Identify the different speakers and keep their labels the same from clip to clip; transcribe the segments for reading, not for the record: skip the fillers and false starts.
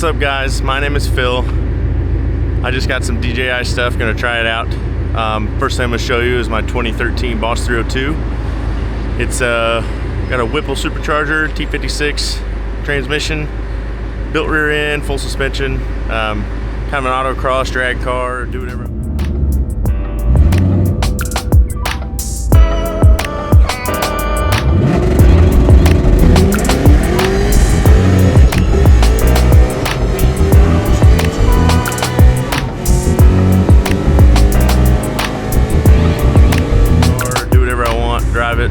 Speaker 1: What's up guys, my name is Phil. I just got some DJI stuff, gonna try it out. First thing I'm gonna show you is my 2013 Boss 302. It's got a Whipple supercharger, T56 transmission, built rear end, full suspension, kind of an autocross drag car, do whatever. Drive it,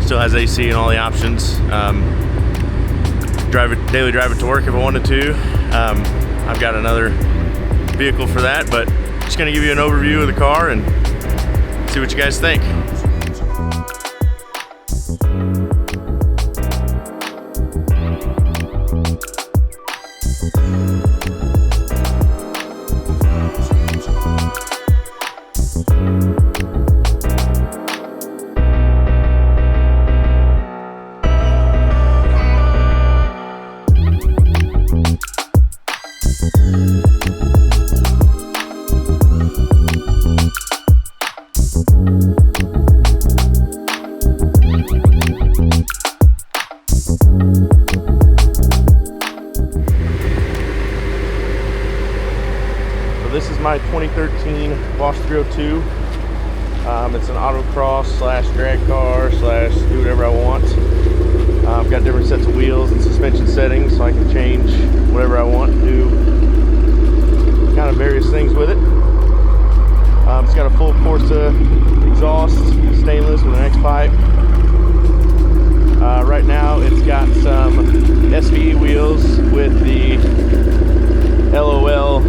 Speaker 1: still has AC and all the options. Daily drive it to work if I wanted to. I've got another vehicle for that, but just gonna give you an overview of the car and see what you guys think. This is my 2013 Boss 302. It's an autocross slash drag car slash do whatever I want. I've got different sets of wheels and suspension settings, so I can change whatever I want to do kind of various things with it. It's got a full Corsa exhaust, stainless with an X-pipe. Right now it's got some SVE wheels with the LOL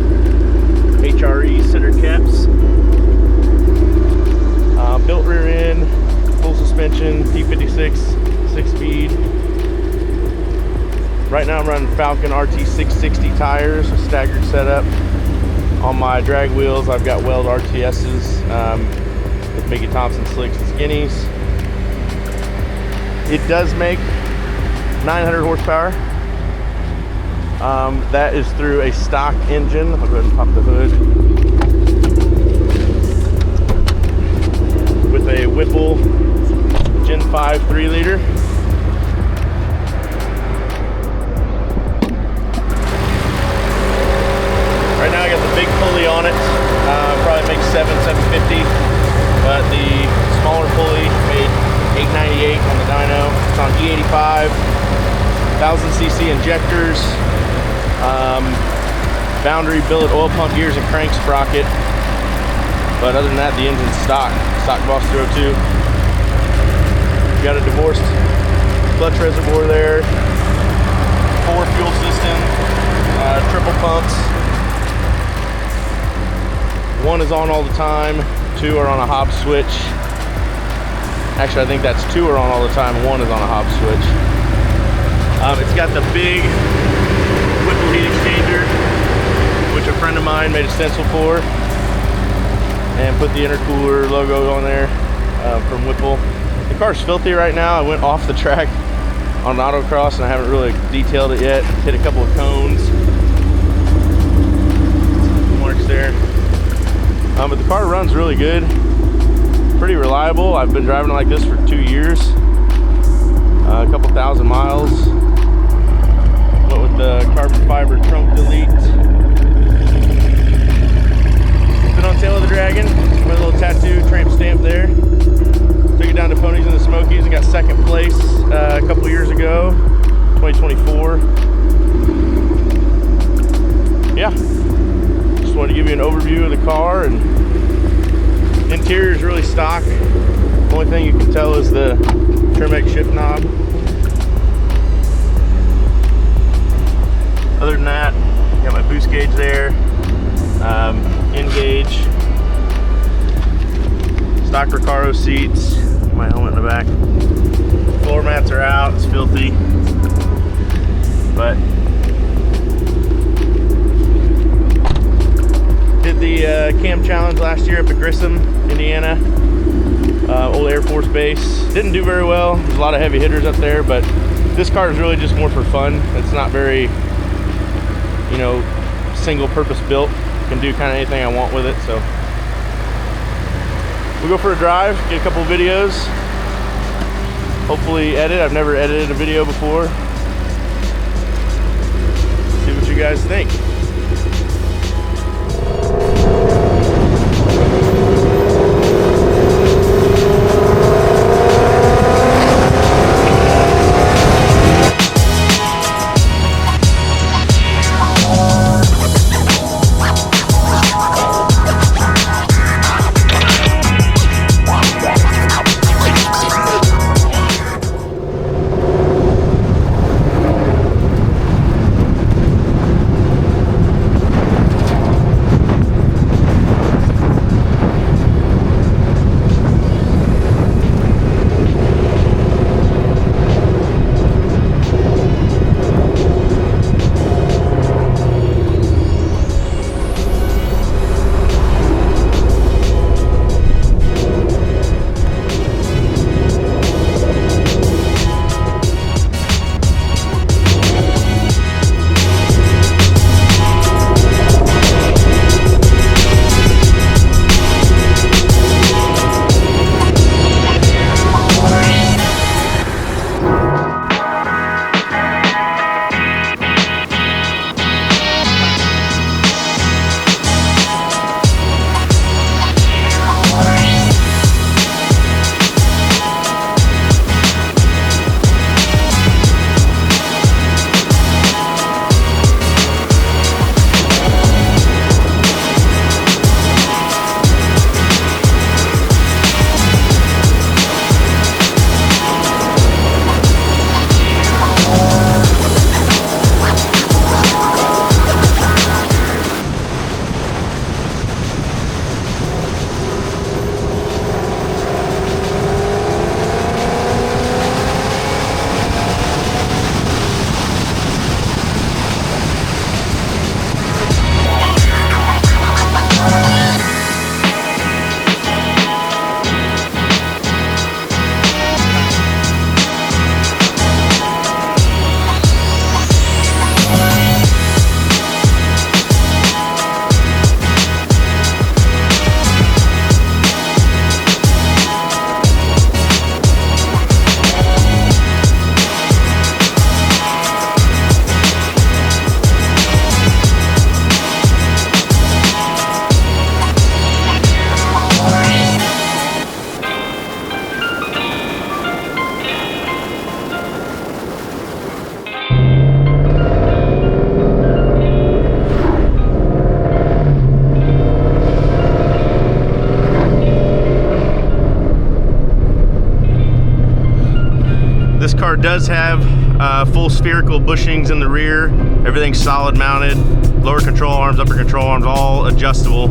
Speaker 1: HRE center caps. Built rear end, full suspension, T56, 6-speed. Right now I'm running Falcon RT 660 tires, a staggered setup. On my drag wheels I've got Weld RTSs with Mickey Thompson slicks and skinnies. It does make 900 horsepower. That is through a stock engine. I'll go ahead and pop the hood. With a Whipple Gen 5 3-liter. Right now I got the big pulley on it. Probably makes 750, but the smaller pulley made 898 on the dyno. It's on E85, 1000cc injectors. Boundary billet oil pump gears and crank sprocket, but other than that the engine's stock Boss 302. Got a divorced clutch reservoir there, 4 fuel system, triple pumps. 1 is on all the time, 2 are on a Hobbs switch. Actually I think that's 2 are on all the time, 1 is on a Hobbs switch. It's got the big Whipple heat exchanger, which a friend of mine made a stencil for and put the intercooler logo on there from Whipple. The car's filthy right now. I went off the track on autocross and I haven't really detailed it yet. Hit a couple of cones. Marks there. But the car runs really good. Pretty reliable. I've been driving like this for 2 years. A couple thousand miles. Went with the carbon fiber trunk delete. Been on tail of the Dragon. My little tattoo tramp stamp there. Took it down to Ponies in the Smokies and got 2nd place a couple years ago, 2024. Yeah, just wanted to give you an overview of the car, and interior is really stock. The only thing you can tell is the Trim-X shift knob. Other than that, got my boost gauge there, N-gauge, stock Recaro seats, my helmet in the back. Floor mats are out, it's filthy, but did the cam challenge last year up at Grissom, Indiana, old Air Force Base. Didn't do very well. There's a lot of heavy hitters up there, but this car is really just more for fun. It's not very you know, single purpose built. Can do kind of anything I want with it. So we'll go for a drive, get a couple videos, hopefully edit. I've never edited a video before. See what you guys think. This car does have full spherical bushings in the rear. Everything's solid mounted. Lower control arms, upper control arms, all adjustable.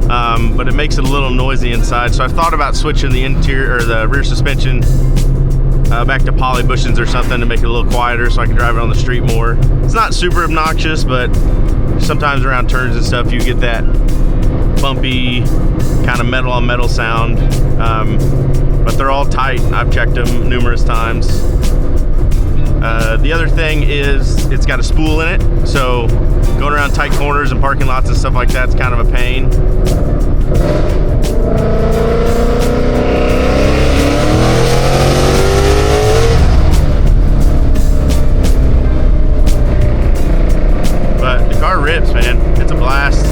Speaker 1: But it makes it a little noisy inside. So I've thought about switching the interior or the rear suspension back to poly bushings or something to make it a little quieter so I can drive it on the street more. It's not super obnoxious, but sometimes around turns and stuff you get that bumpy kind of metal on metal sound. But they're all tight. I've checked them numerous times. The other thing is it's got a spool in it, so going around tight corners and parking lots and stuff like that's kind of a pain. But the car rips, man. It's a blast.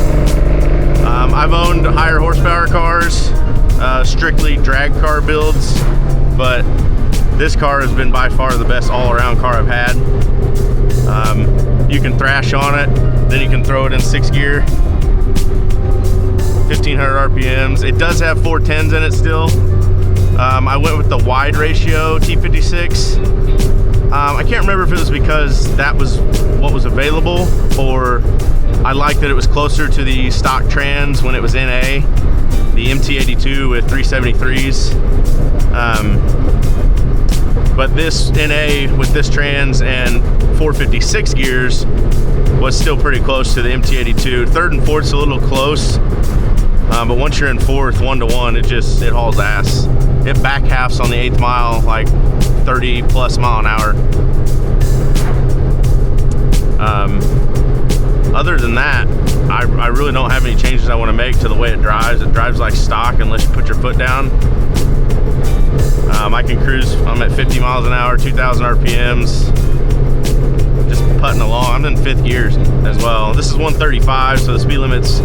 Speaker 1: I've owned higher horsepower cars, strictly drag car builds, but this car has been by far the best all-around car I've had. You can thrash on it, then you can throw it in 6th gear, 1500 RPMs. It does have 410s in it still. I went with the wide ratio T56. I can't remember if it was because that was what was available, or I liked that it was closer to the stock trans when it was NA, the MT82 with 373s. But this NA with this trans and 456 gears was still pretty close to the MT82. 3rd and 4th's a little close, but once you're in 4th, 1-to-1, it hauls ass. It back halves on the 8th mile like 30+ mile an hour. Other than that, I really don't have any changes I want to make to the way it drives. It drives like stock unless you put your foot down. I can cruise. I'm at 50 miles an hour, 2,000 RPMs, just putting along. I'm in 5th gear as well. This is 135, so the speed limit's,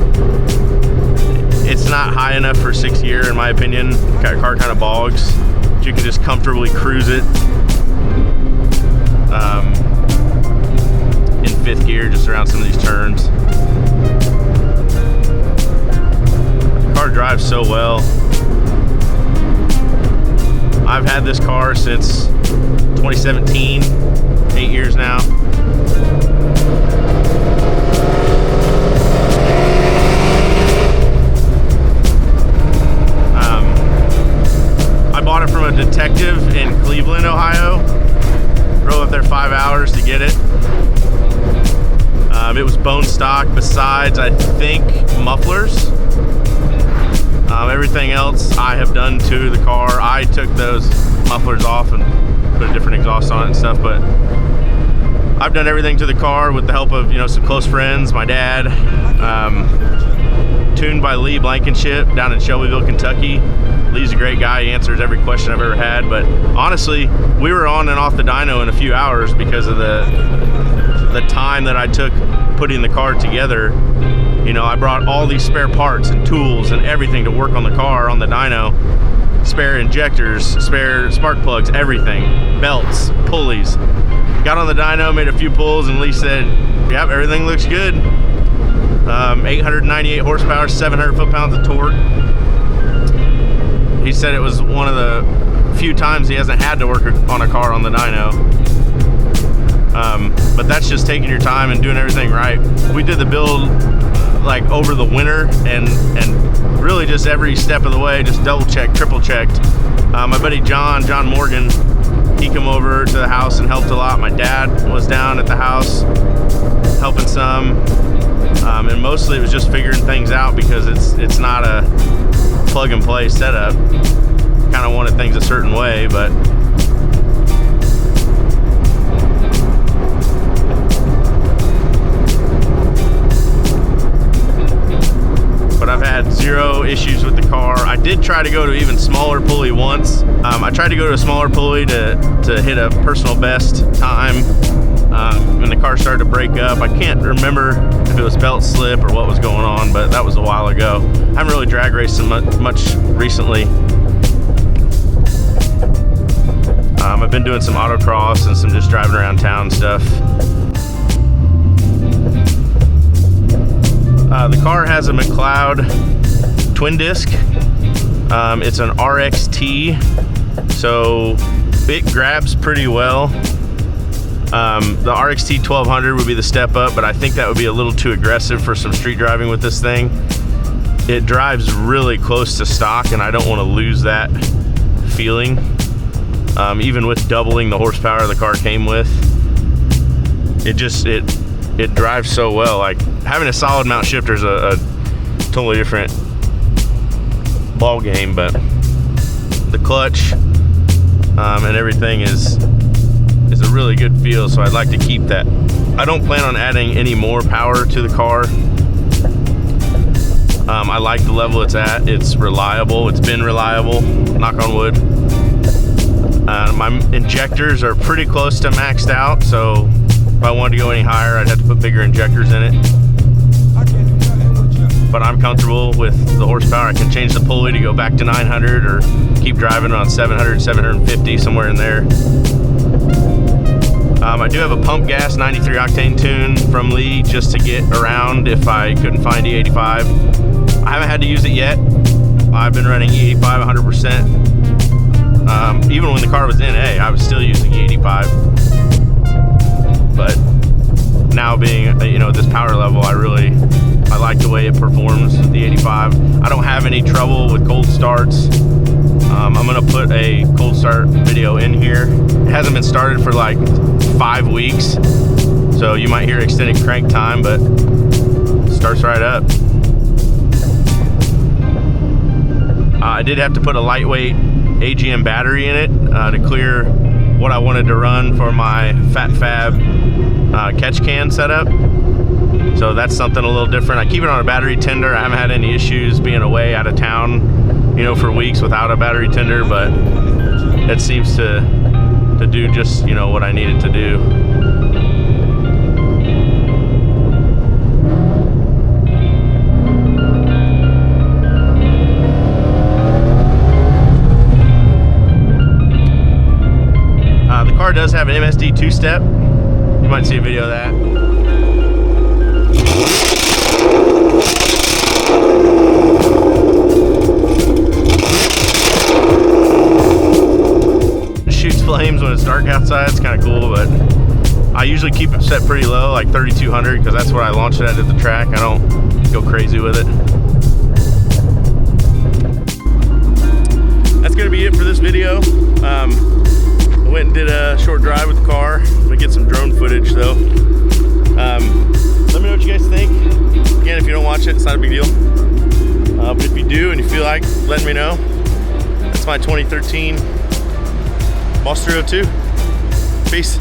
Speaker 1: it's not high enough for 6th gear in my opinion. Car kind of bogs, but you can just comfortably cruise it in 5th gear, just around some of these turns. The car drives so well. I've had this car since 2017, 8 years now. I bought it from a detective in Cleveland, Ohio. Drove up there 5 hours to get it. It was bone stock besides, I think, mufflers. Everything else I have done to the car. I took those mufflers off and put a different exhaust on it and stuff, but I've done everything to the car with the help of, you know, some close friends, my dad. Tuned by Lee Blankenship down in Shelbyville, Kentucky. Lee's a great guy. He answers every question I've ever had, but honestly, we were on and off the dyno in a few hours because of the time that I took putting the car together. You know, I brought all these spare parts and tools and everything to work on the car, on the dyno. Spare injectors, spare spark plugs, everything. Belts, pulleys. Got on the dyno, made a few pulls, and Lee said, yep, everything looks good. 898 horsepower, 700 foot-pounds of torque. He said it was one of the few times he hasn't had to work on a car on the dyno. But that's just taking your time and doing everything right. We did the build like over the winter and really just every step of the way, just double checked, triple checked. My buddy John Morgan, he came over to the house and helped a lot. My dad was down at the house helping some, and mostly it was just figuring things out because it's not a plug and play setup. Kind of wanted things a certain way, but I've had zero issues with the car. I did try to go to even smaller pulley once. I tried to go to a smaller pulley to hit a personal best time when the car started to break up. I can't remember if it was belt slip or what was going on, but that was a while ago. I haven't really drag raced much recently. I've been doing some autocross and some just driving around town stuff. The car has a McLeod twin disc. It's an RXT, so it grabs pretty well. The RXT 1200 would be the step up, but I think that would be a little too aggressive for some street driving with this thing. It drives really close to stock, and I don't want to lose that feeling. Even with doubling the horsepower the car came with, it drives so well. Like having a solid mount shifter is a totally different ball game, but the clutch and everything is a really good feel, so I'd like to keep that. I don't plan on adding any more power to the car. I like the level it's at. It's reliable. It's been reliable, knock on wood. My injectors are pretty close to maxed out, so if I wanted to go any higher, I'd have to put bigger injectors in it. But I'm comfortable with the horsepower. I can change the pulley to go back to 900 or keep driving on 700, 750, somewhere in there. I do have a pump gas 93 octane tune from Lee just to get around if I couldn't find E85. I haven't had to use it yet. I've been running E85 100%. Even when the car was in A, I was still using E85. But now being, you know, at this power level, I like the way it performs with the 85. I don't have any trouble with cold starts. I'm gonna put a cold start video in here. It hasn't been started for like 5 weeks, so you might hear extended crank time, but it starts right up. I did have to put a lightweight AGM battery in it to clear what I wanted to run for my Fat Fab catch can setup. So that's something a little different. I keep it on a battery tender. I haven't had any issues being away out of town, you know, for weeks without a battery tender, but it seems to do just, you know, what I need it to do. The car does have an MSD two-step. You might see a video of that. It shoots flames when it's dark outside. It's kind of cool, but I usually keep it set pretty low, like 3,200, because that's what I launch it at the track. I don't go crazy with it. That's gonna be it for this video. I went and did a short drive with the car. I'm gonna get some drone footage though. Let me know what you guys think. Again, if you don't watch it, it's not a big deal. But if you do and you feel like letting me know, that's my 2013 Boss 302. Peace.